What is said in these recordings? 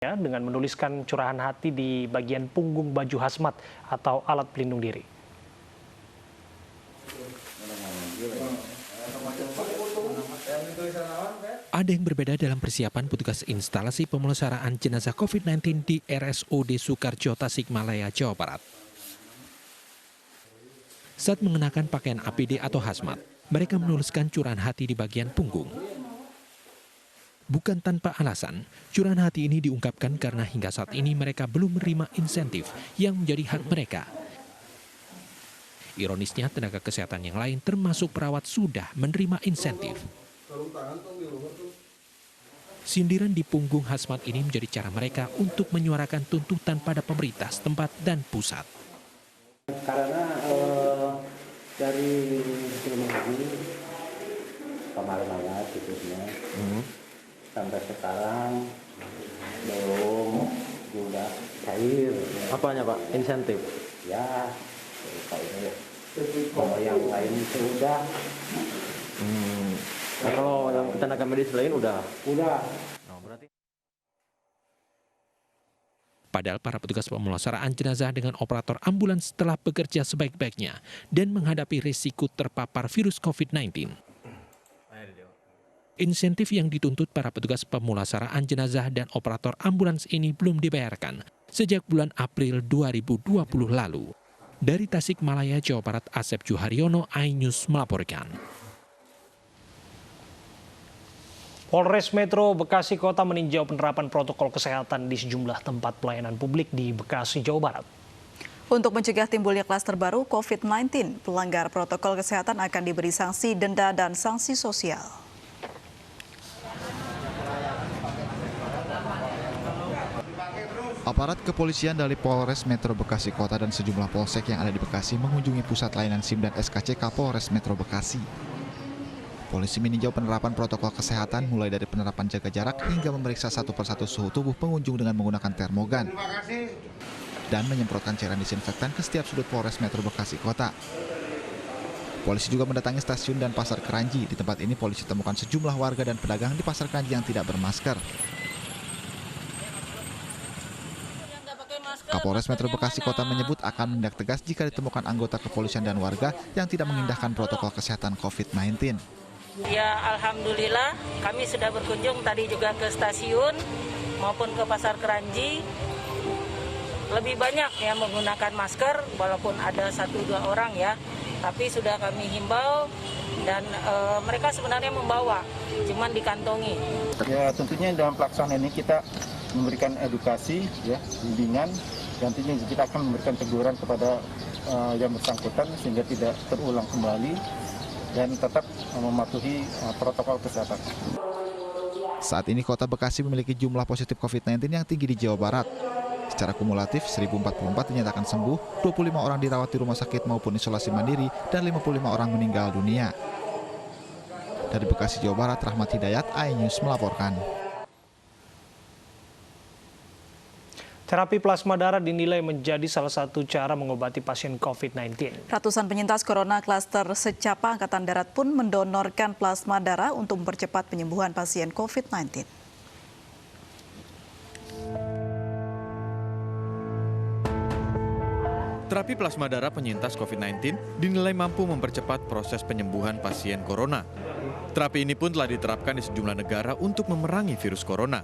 dengan menuliskan curahan hati di bagian punggung baju hazmat atau alat pelindung diri. Ada yang berbeda dalam persiapan petugas instalasi pemulasaraan jenazah COVID-19 di RSUD Soekarjo Tasikmalaya, Jawa Barat. Saat mengenakan pakaian APD atau hazmat, mereka menuliskan curahan hati di bagian punggung. Bukan tanpa alasan, curahan hati ini diungkapkan karena hingga saat ini mereka belum menerima insentif yang menjadi hak mereka. Ironisnya, tenaga kesehatan yang lain termasuk perawat sudah menerima insentif. Sindiran di punggung hazmat ini menjadi cara mereka untuk menyuarakan tuntutan pada pemerintah setempat dan pusat. Karena dari ini kemarin khususnya sampai sekarang belum juga cair. Apanya Pak? Insentif? Ya, kalau yang lain sudah. Nah, kalau yang tenaga medis lain udah. Oh, Berarti. Padahal para petugas pemulasaraan jenazah dengan operator ambulans telah bekerja sebaik-baiknya dan menghadapi risiko terpapar virus COVID-19. Insentif yang dituntut para petugas pemulasaraan jenazah dan operator ambulans ini belum dibayarkan sejak bulan April 2020 lalu. Dari Tasikmalaya, Jawa Barat, Asep Juharyono, iNews melaporkan. Polres Metro Bekasi Kota meninjau penerapan protokol kesehatan di sejumlah tempat pelayanan publik di Bekasi, Jawa Barat. Untuk mencegah timbulnya klaster baru COVID-19, pelanggar protokol kesehatan akan diberi sanksi denda dan sanksi sosial. Aparat kepolisian dari Polres Metro Bekasi Kota dan sejumlah polsek yang ada di Bekasi mengunjungi pusat layanan SIM dan SKCK Polres Metro Bekasi. Polisi meninjau penerapan protokol kesehatan mulai dari penerapan jaga jarak hingga memeriksa satu persatu suhu tubuh pengunjung dengan menggunakan termogan dan menyemprotkan cairan disinfektan ke setiap sudut Polres Metro Bekasi Kota. Polisi juga mendatangi stasiun dan pasar Keranji. Di tempat ini polisi temukan sejumlah warga dan pedagang di pasar Keranji yang tidak bermasker. Kapolres Metro Bekasi Kota menyebut akan menindak tegas jika ditemukan anggota kepolisian dan warga yang tidak mengindahkan protokol kesehatan COVID-19. Ya, alhamdulillah kami sudah berkunjung tadi juga ke stasiun maupun ke pasar Keranji. Lebih banyak yang menggunakan masker walaupun ada 1-2 orang ya, tapi sudah kami himbau dan mereka sebenarnya membawa, cuman dikantongi. Ya, tentunya dalam pelaksanaan ini kita memberikan edukasi, ya, bimbingan, dan tentunya kita akan memberikan teguran kepada yang bersangkutan sehingga tidak terulang kembali dan tetap mematuhi protokol kesehatan. Saat ini Kota Bekasi memiliki jumlah positif COVID-19 yang tinggi di Jawa Barat. Secara kumulatif, 1044 dinyatakan sembuh, 25 orang dirawat di rumah sakit maupun isolasi mandiri, dan 55 orang meninggal dunia. Dari Bekasi, Jawa Barat, Rahmat Hidayat, iNews melaporkan. Terapi plasma darah dinilai menjadi salah satu cara mengobati pasien COVID-19. Ratusan penyintas corona klaster Secapa Angkatan Darat pun mendonorkan plasma darah untuk mempercepat penyembuhan pasien COVID-19. Terapi plasma darah penyintas COVID-19 dinilai mampu mempercepat proses penyembuhan pasien corona. Terapi ini pun telah diterapkan di sejumlah negara untuk memerangi virus corona.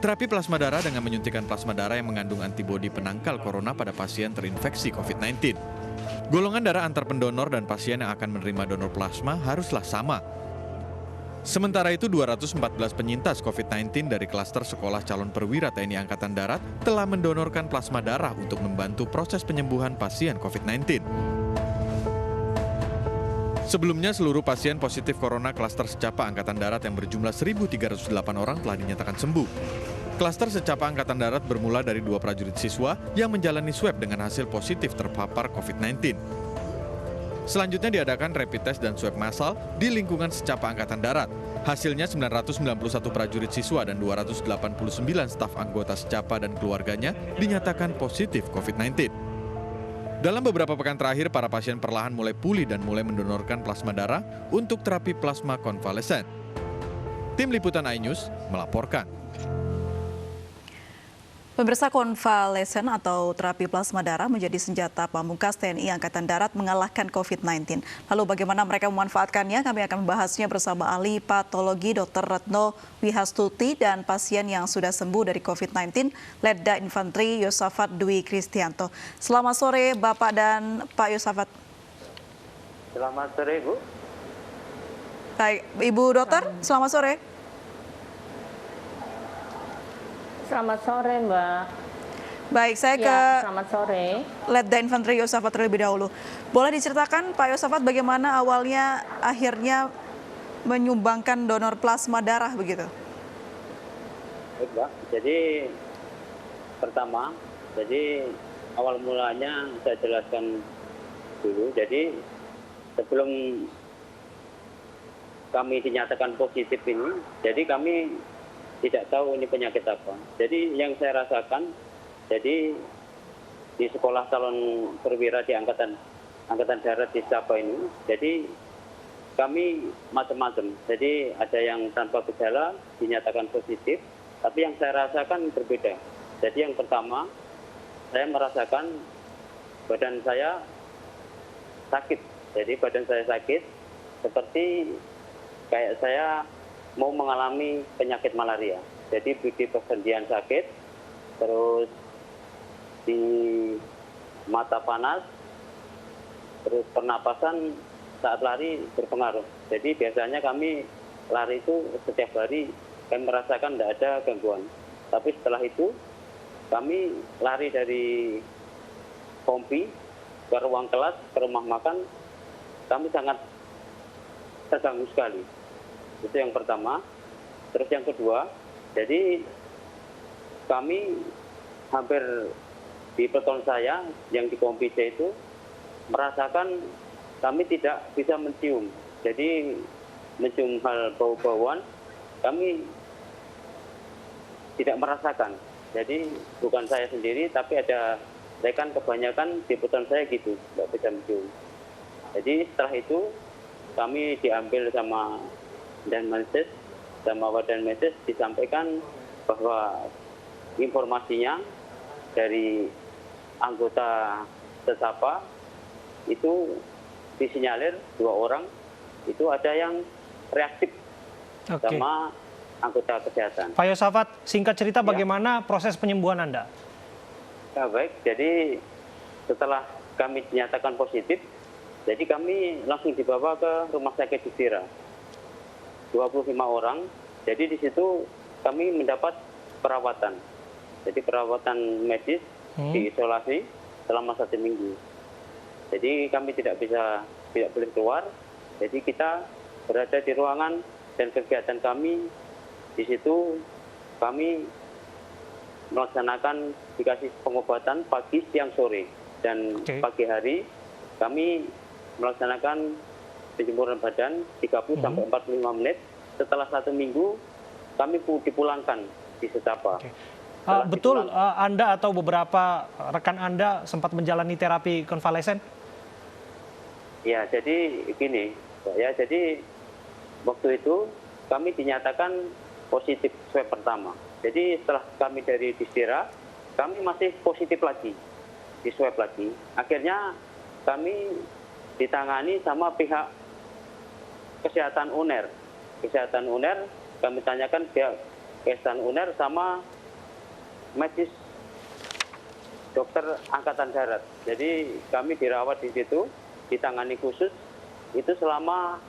Terapi plasma darah dengan menyuntikkan plasma darah yang mengandung antibodi penangkal corona pada pasien terinfeksi COVID-19. Golongan darah antar pendonor dan pasien yang akan menerima donor plasma haruslah sama. Sementara itu, 214 penyintas COVID-19 dari klaster sekolah calon perwira TNI Angkatan Darat telah mendonorkan plasma darah untuk membantu proses penyembuhan pasien COVID-19. Sebelumnya, seluruh pasien positif corona klaster Secapa Angkatan Darat yang berjumlah 1.308 orang telah dinyatakan sembuh. Klaster Secapa Angkatan Darat bermula dari 2 prajurit siswa yang menjalani swab dengan hasil positif terpapar COVID-19. Selanjutnya diadakan rapid test dan swab massal di lingkungan Secapa Angkatan Darat. Hasilnya 991 prajurit siswa dan 289 staf anggota Secapa dan keluarganya dinyatakan positif COVID-19. Dalam beberapa pekan terakhir, para pasien perlahan mulai pulih dan mulai mendonorkan plasma darah untuk terapi plasma konvalesen. Tim Liputan iNews melaporkan. Pemirsa, konvalesen atau terapi plasma darah menjadi senjata pamungkas TNI Angkatan Darat mengalahkan COVID-19. Lalu bagaimana mereka memanfaatkannya? Kami akan membahasnya bersama ahli patologi Dr. Retno Wihastuti dan pasien yang sudah sembuh dari COVID-19, Letda Infantri Yosafat Dwi Kristianto. Selamat sore Bapak dan Pak Yosafat. Selamat sore, Bu. Baik, Ibu Dokter, selamat sore. Selamat sore, Mbak. Baik, saya ke selamat sore. Letda Infantri Yosafat terlebih dahulu. Boleh diceritakan Pak Yosafat bagaimana awalnya akhirnya menyumbangkan donor plasma darah begitu? Baik, Mbak. Jadi pertama, awal mulanya saya jelaskan dulu. Jadi sebelum kami dinyatakan positif ini, jadi kami tidak tahu ini penyakit apa. Jadi yang saya rasakan, jadi di sekolah calon perwira di Angkatan Darat di Sabah ini, jadi kami macam-macam. Jadi ada yang tanpa gejala dinyatakan positif, tapi yang saya rasakan berbeda. Jadi yang pertama, saya merasakan badan saya sakit. Jadi badan saya sakit seperti kayak saya mau mengalami penyakit malaria. Jadi di persendian sakit, terus di mata panas, terus pernapasan saat lari berpengaruh. Jadi biasanya kami lari itu setiap hari kami merasakan tidak ada gangguan. Tapi setelah itu kami lari dari kompi ke ruang kelas, ke rumah makan, kami sangat terganggu sekali. Itu yang pertama. Terus yang kedua, jadi kami hampir di peton saya yang di kompi C itu merasakan kami tidak bisa mencium. Jadi mencium hal bau-bauan kami tidak merasakan. Jadi bukan saya sendiri, tapi ada rekan kebanyakan di peton saya gitu, tidak bisa mencium. Jadi setelah itu kami diambil sama dan Menses, sama Wadan Menses disampaikan bahwa informasinya dari anggota Sesapa itu disinyalir 2 orang itu ada yang reaktif sama anggota kesehatan. Pak Yosafat, singkat cerita bagaimana proses penyembuhan Anda? Ya, baik, jadi setelah kami dinyatakan positif, jadi kami langsung dibawa ke rumah sakit Distira. 25 orang, jadi di situ kami mendapat perawatan. Jadi perawatan medis, diisolasi selama 1 minggu. Jadi kami tidak boleh keluar, jadi kita berada di ruangan dan kegiatan kami di situ kami melaksanakan dikasih pengobatan pagi, siang, sore. Dan pagi hari kami melaksanakan penjemuran badan 30 sampai 45 menit. Setelah 1 minggu kami dipulangkan di Sesapa. Betul Anda atau beberapa rekan Anda sempat menjalani terapi konvalesen? Ya, jadi gini, ya, jadi waktu itu kami dinyatakan positif swab pertama. Jadi setelah kami dari Distira, kami masih positif lagi, di swab lagi. Akhirnya kami ditangani sama pihak kesehatan UNER. Kesehatan UNER, kami tanyakan pihak kesehatan UNER sama medis dokter Angkatan Darat. Jadi kami dirawat di situ, ditangani khusus, itu selama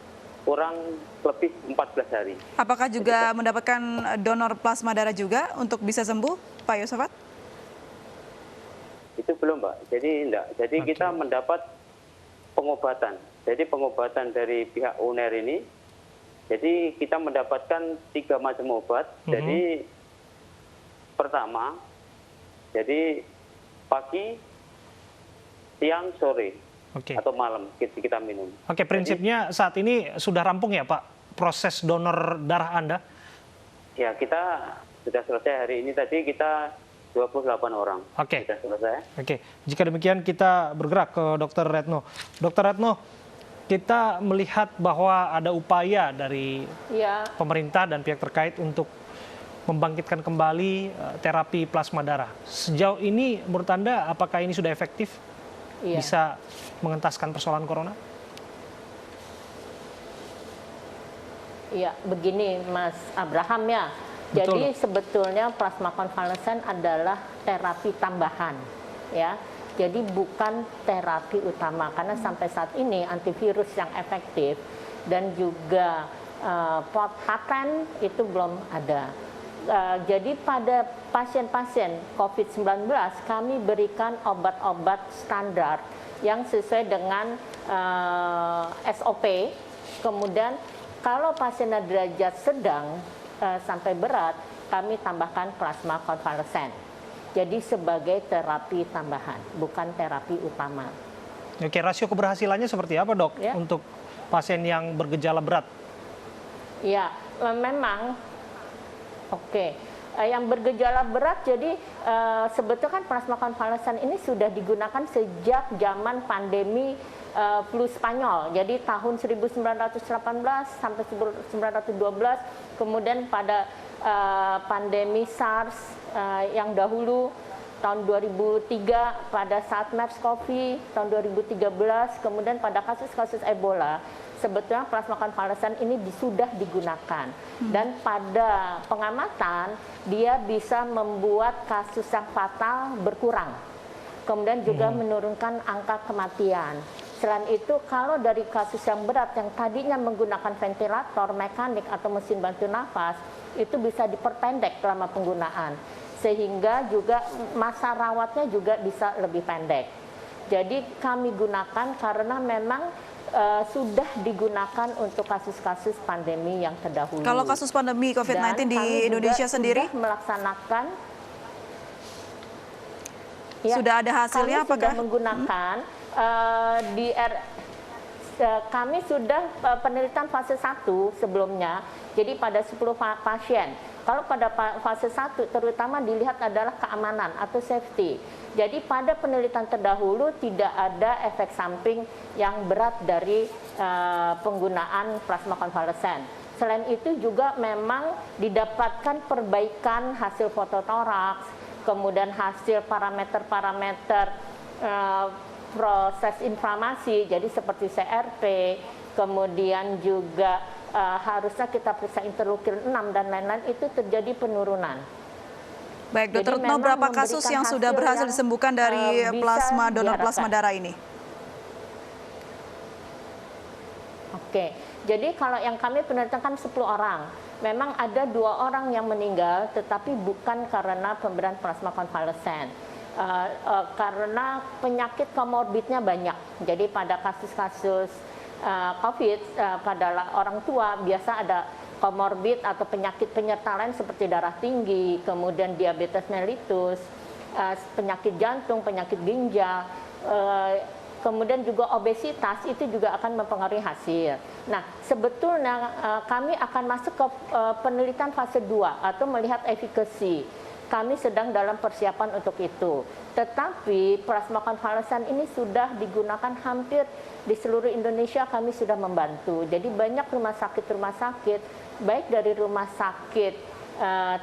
kurang lebih 14 hari. Apakah juga mendapatkan donor plasma darah juga untuk bisa sembuh, Pak Yosafat? Itu belum, Mbak. Jadi enggak. Jadi kita mendapat pengobatan. Jadi pengobatan dari pihak UNER ini, jadi kita mendapatkan 3 macam obat. Jadi pertama, jadi pagi, siang, sore. Atau malam kita minum. Prinsipnya saat ini sudah rampung ya Pak proses donor darah Anda? Ya, kita sudah selesai hari ini. Tadi kita 28 orang. Sudah selesai. Jika demikian kita bergerak ke Dr. Retno. Dr. Retno, kita melihat bahwa ada upaya dari pemerintah dan pihak terkait untuk membangkitkan kembali terapi plasma darah. Sejauh ini menurut Anda apakah ini sudah efektif? Iya. Bisa mengentaskan persoalan corona? Iya, begini Mas Abraham ya. Jadi sebetulnya plasma konvalesen adalah terapi tambahan, ya. Jadi bukan terapi utama karena sampai saat ini antivirus yang efektif dan juga paten itu belum ada. Jadi pada pasien-pasien COVID-19 kami berikan obat-obat standar yang sesuai dengan SOP. Kemudian kalau pasiennya derajat sedang sampai berat, kami tambahkan plasma konvalesen. Jadi sebagai terapi tambahan, bukan terapi utama. Oke, rasio keberhasilannya seperti apa, Dok, Ya. untuk pasien yang bergejala berat? Ya, memang oke. Yang bergejala berat, jadi sebetulnya kan plasma konvalesen ini sudah digunakan sejak zaman pandemi flu Spanyol. Jadi tahun 1918 sampai 1912, kemudian pada pandemi SARS yang dahulu tahun 2003 pada saat MERS-CoV tahun 2013, kemudian pada kasus-kasus Ebola. Sebetulnya plasma konvalesen ini sudah digunakan dan pada pengamatan dia bisa membuat kasus yang fatal berkurang, kemudian juga menurunkan angka kematian. Selain itu, kalau dari kasus yang berat yang tadinya menggunakan ventilator mekanik atau mesin bantu nafas, itu bisa diperpendek selama penggunaan, sehingga juga masa rawatnya juga bisa lebih pendek. Jadi kami gunakan karena memang sudah digunakan untuk kasus-kasus pandemi yang terdahulu. Kalau kasus pandemi COVID-19 di Indonesia sendiri melaksanakan sudah ada hasilnya kami apakah? Sudah menggunakan kami sudah penelitian fase 1 sebelumnya. Jadi pada 10 pasien. Kalau pada fase 1 terutama dilihat adalah keamanan atau safety. Jadi pada penelitian terdahulu tidak ada efek samping yang berat dari penggunaan plasma konvalesen. Selain itu juga memang didapatkan perbaikan hasil fototoraks, kemudian hasil parameter-parameter proses inflamasi, jadi seperti CRP, kemudian juga harusnya kita periksa interleukin 6 dan lain-lain, itu terjadi penurunan. Baik, Dr. Retno, berapa kasus yang sudah berhasil disembuhkan dari plasma donor plasma darah ini? Oke, jadi kalau yang kami penelitian 10 orang, memang ada 2 orang yang meninggal, tetapi bukan karena pemberian plasma konvalesen. Karena penyakit komorbidnya banyak. Jadi pada kasus-kasus COVID pada orang tua biasa ada komorbid atau penyakit penyerta lain seperti darah tinggi, kemudian diabetes mellitus, penyakit jantung, penyakit ginjal, kemudian juga obesitas, itu juga akan mempengaruhi hasil. Nah, sebetulnya kami akan masuk ke penelitian fase 2 atau melihat efikasi. Kami sedang dalam persiapan untuk itu. Tetapi plasma konvalesen ini sudah digunakan hampir di seluruh Indonesia, kami sudah membantu. Jadi banyak rumah sakit, baik dari rumah sakit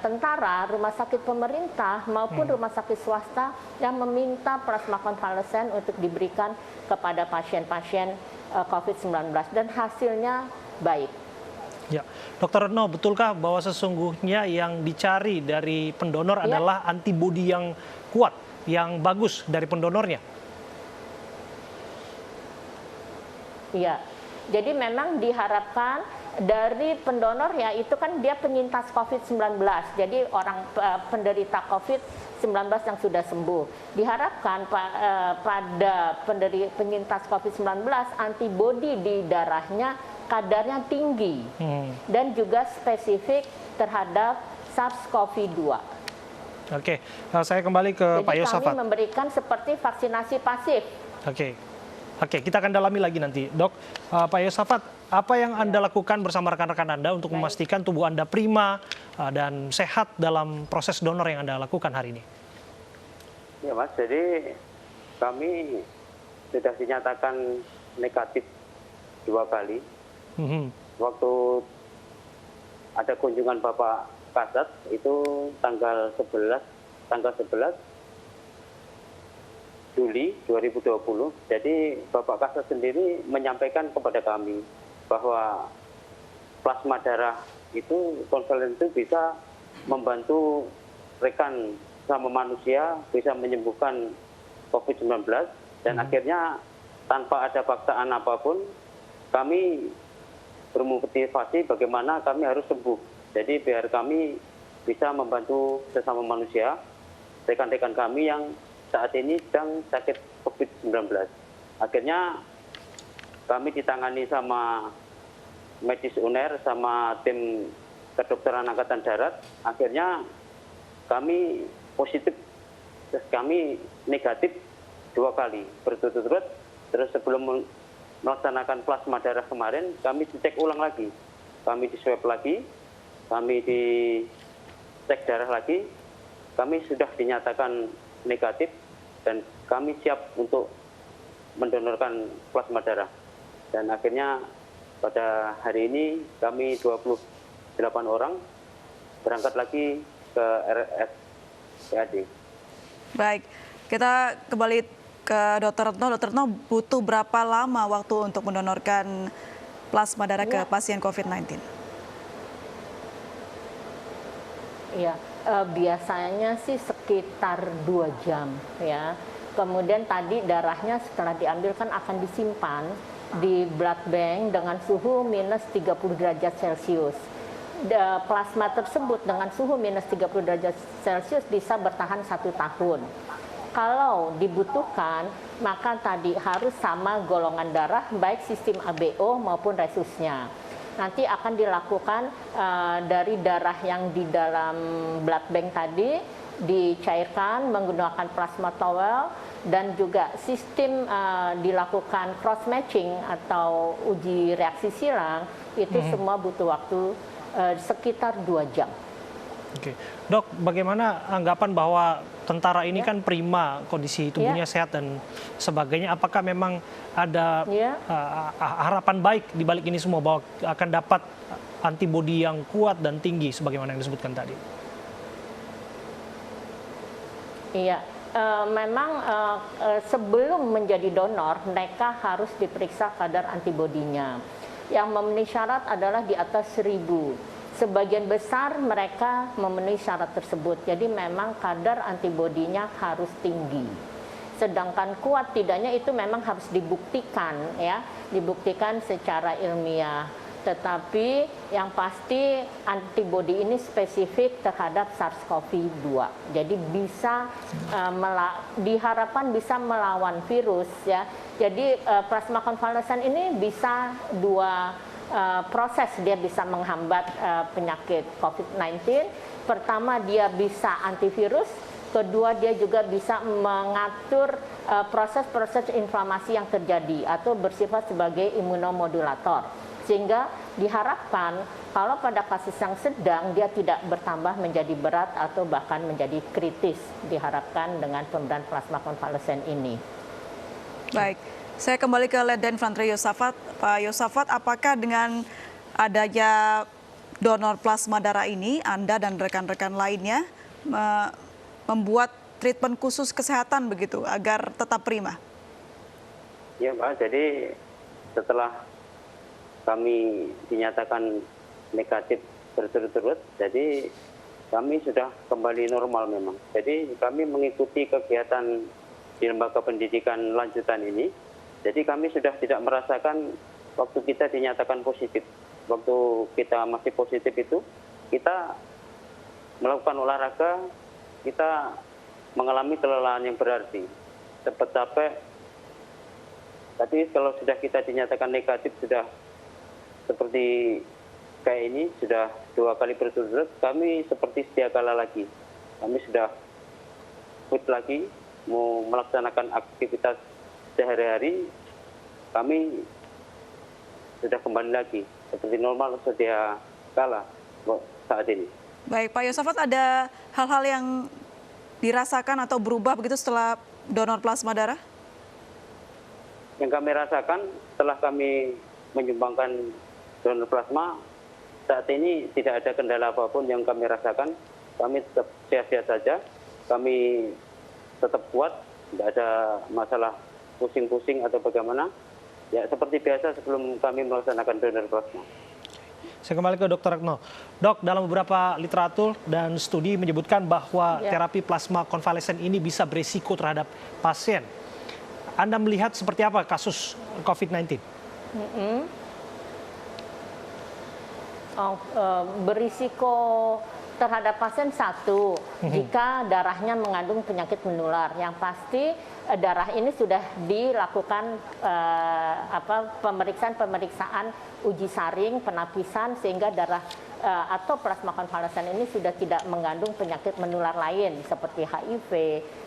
tentara, rumah sakit pemerintah maupun rumah sakit swasta yang meminta plasma konvalesen untuk diberikan kepada pasien-pasien COVID-19 dan hasilnya baik. Ya, Dr. Retno, betulkah bahwa sesungguhnya yang dicari dari pendonor adalah antibodi yang kuat, yang bagus dari pendonornya? Iya, jadi memang diharapkan dari pendonor ya itu kan dia penyintas COVID-19, jadi orang penderita COVID-19 yang sudah sembuh. Diharapkan pada penyintas COVID-19 antibodi di darahnya kadarnya tinggi dan juga spesifik terhadap SARS-CoV-2. Oke, saya kembali ke Pak Yosafat. Jadi kami memberikan seperti vaksinasi pasif. Oke, kita akan dalami lagi nanti. Dok, Pak Yosafat, apa yang Anda lakukan bersama rekan-rekan Anda untuk memastikan tubuh Anda prima dan sehat dalam proses donor yang Anda lakukan hari ini? Ya Mas, jadi kami sudah dinyatakan negatif 2 kali. Waktu ada kunjungan Bapak Kasat itu tanggal 11 Juli 2020. Jadi Bapak Kasat sendiri menyampaikan kepada kami bahwa plasma darah itu konvalen itu bisa membantu rekan sama manusia, bisa menyembuhkan COVID-19 dan akhirnya tanpa ada paksaan apapun kami bermotivasi bagaimana kami harus sembuh. Jadi biar kami bisa membantu sesama manusia, rekan-rekan kami yang saat ini sedang sakit COVID-19. Akhirnya kami ditangani sama medis UNER sama tim kedokteran Angkatan Darat. Akhirnya kami positif, terus kami negatif 2 kali berturut-turut. Terus sebelum melaksanakan plasma darah kemarin, kami dicek ulang lagi. Kami di swab lagi, kami dicek darah lagi, kami sudah dinyatakan negatif dan kami siap untuk mendonorkan plasma darah. Dan akhirnya pada hari ini kami 28 orang berangkat lagi ke RSPAD. Baik, kita kembali ke Dr. Retno. Dr. Retno, butuh berapa lama waktu untuk mendonorkan plasma darah ke pasien COVID-19? Iya, biasanya sih sekitar 2 jam ya. Kemudian tadi darahnya setelah diambil kan akan disimpan di blood bank dengan suhu minus 30 derajat Celcius. Plasma tersebut dengan suhu minus 30 derajat Celcius bisa bertahan 1 tahun. Kalau dibutuhkan, maka tadi harus sama golongan darah, baik sistem ABO maupun resusnya. Nanti akan dilakukan dari darah yang di dalam blood bank tadi, dicairkan menggunakan plasma towel, dan juga sistem dilakukan cross matching atau uji reaksi silang, itu semua butuh waktu sekitar 2 jam. Oke, Dok, bagaimana anggapan bahwa tentara ini kan prima, kondisi tubuhnya sehat dan sebagainya. Apakah memang ada harapan baik di balik ini semua bahwa akan dapat antibodi yang kuat dan tinggi sebagaimana yang disebutkan tadi? Iya, memang sebelum menjadi donor mereka harus diperiksa kadar antibodinya. Yang memenuhi syarat adalah di atas 1000. Sebagian besar mereka memenuhi syarat tersebut. Jadi memang kadar antibodinya harus tinggi. Sedangkan kuat tidaknya itu memang harus dibuktikan ya, dibuktikan secara ilmiah. Tetapi yang pasti antibodi ini spesifik terhadap SARS-CoV-2. Jadi bisa diharapkan bisa melawan virus ya. Jadi plasma konvalesen ini bisa 2 proses, dia bisa menghambat penyakit COVID-19. Pertama, dia bisa antivirus. Kedua, dia juga bisa mengatur proses-proses inflamasi yang terjadi atau bersifat sebagai imunomodulator. Sehingga diharapkan kalau pada kasus yang sedang dia tidak bertambah menjadi berat atau bahkan menjadi kritis, diharapkan dengan pemberian plasma konvalesen ini. Baik. Saya kembali ke Letjen Infantri Yosafat. Pak Yosafat, apakah dengan adanya donor plasma darah ini, Anda dan rekan-rekan lainnya membuat treatment khusus kesehatan begitu, agar tetap prima? Ya Pak, jadi setelah kami dinyatakan negatif berturut-turut, jadi kami sudah kembali normal memang. Jadi kami mengikuti kegiatan di lembaga pendidikan lanjutan ini. Jadi kami sudah tidak merasakan waktu kita dinyatakan positif. Waktu kita masih positif itu, kita melakukan olahraga, kita mengalami kelelahan yang berarti. Cepat capek. Tapi kalau sudah kita dinyatakan negatif, sudah seperti kayak ini, sudah 2 kali berturut-turut, kami seperti sedia kala lagi. Kami sudah fit lagi, mau melaksanakan aktivitas sehari-hari, kami sudah kembali lagi seperti normal sedia kala saat ini. Baik, Pak Yosafat, ada hal-hal yang dirasakan atau berubah begitu setelah donor plasma darah? Yang kami rasakan setelah kami menyumbangkan donor plasma, saat ini tidak ada kendala apapun yang kami rasakan. Kami tetap sehat-sehat saja, kami tetap kuat, tidak ada masalah pusing-pusing atau bagaimana. Ya seperti biasa sebelum kami melaksanakan donor plasma. Saya kembali ke Dr. Retno. Dok, dalam beberapa literatur dan studi menyebutkan bahwa terapi plasma konvalesen ini bisa berisiko terhadap pasien. Anda melihat seperti apa kasus COVID-19? Berisiko terhadap pasien satu, jika darahnya mengandung penyakit menular. Yang pasti darah ini sudah dilakukan pemeriksaan uji saring, penapisan, sehingga darah atau plasma konvalesen ini sudah tidak mengandung penyakit menular lain seperti HIV,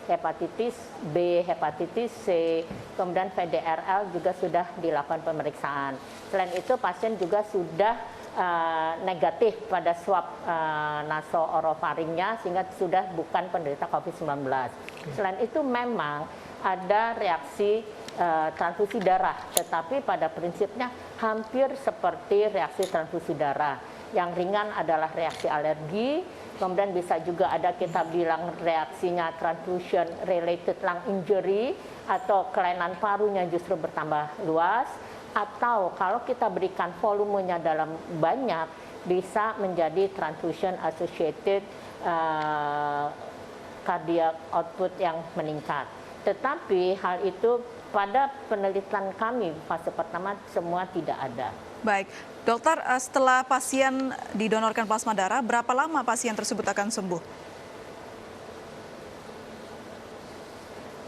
hepatitis B, hepatitis C, kemudian VDRL juga sudah dilakukan pemeriksaan. Selain itu pasien juga sudah negatif pada swab nasooorofaringnya sehingga sudah bukan penderita COVID-19. Selain itu memang ada reaksi transfusi darah, tetapi pada prinsipnya hampir seperti reaksi transfusi darah. Yang ringan adalah reaksi alergi, kemudian bisa juga ada kita bilang reaksinya transfusion related lung injury atau kelainan parunya justru bertambah luas. Atau kalau kita berikan volumenya dalam banyak, bisa menjadi transfusion associated cardiac output yang meningkat. Tetapi hal itu pada penelitian kami fase pertama semua tidak ada. Baik, dokter, setelah pasien didonorkan plasma darah, berapa lama pasien tersebut akan sembuh?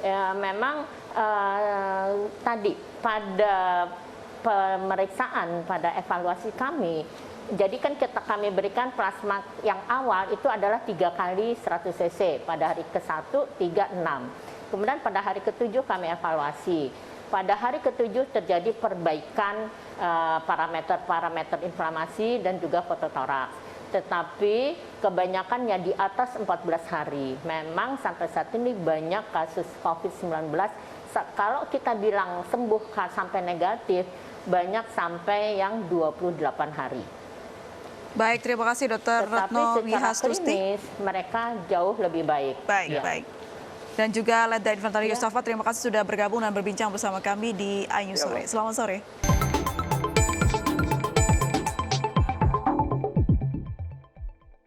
Ya, memang tadi pada pemeriksaan, pada evaluasi kami, jadi kan kami berikan plasma yang awal itu adalah 3 kali 100 cc pada hari ke-1, 3, 6. Kemudian pada hari ke-7 kami evaluasi. Pada hari ke-7 terjadi perbaikan parameter inflamasi dan juga fototoraks. Tetapi kebanyakannya di atas 14 hari. Memang sampai saat ini banyak kasus COVID-19. Kalau kita bilang sembuh sampai negatif, banyak sampai yang 28 hari. Baik, terima kasih Dr. Retno Wihastusti. Mereka jauh lebih baik. Baik, baik. Dan juga Letda Infanteri Yusafat, terima kasih sudah bergabung dan berbincang bersama kami di iNews Sore. Selamat sore.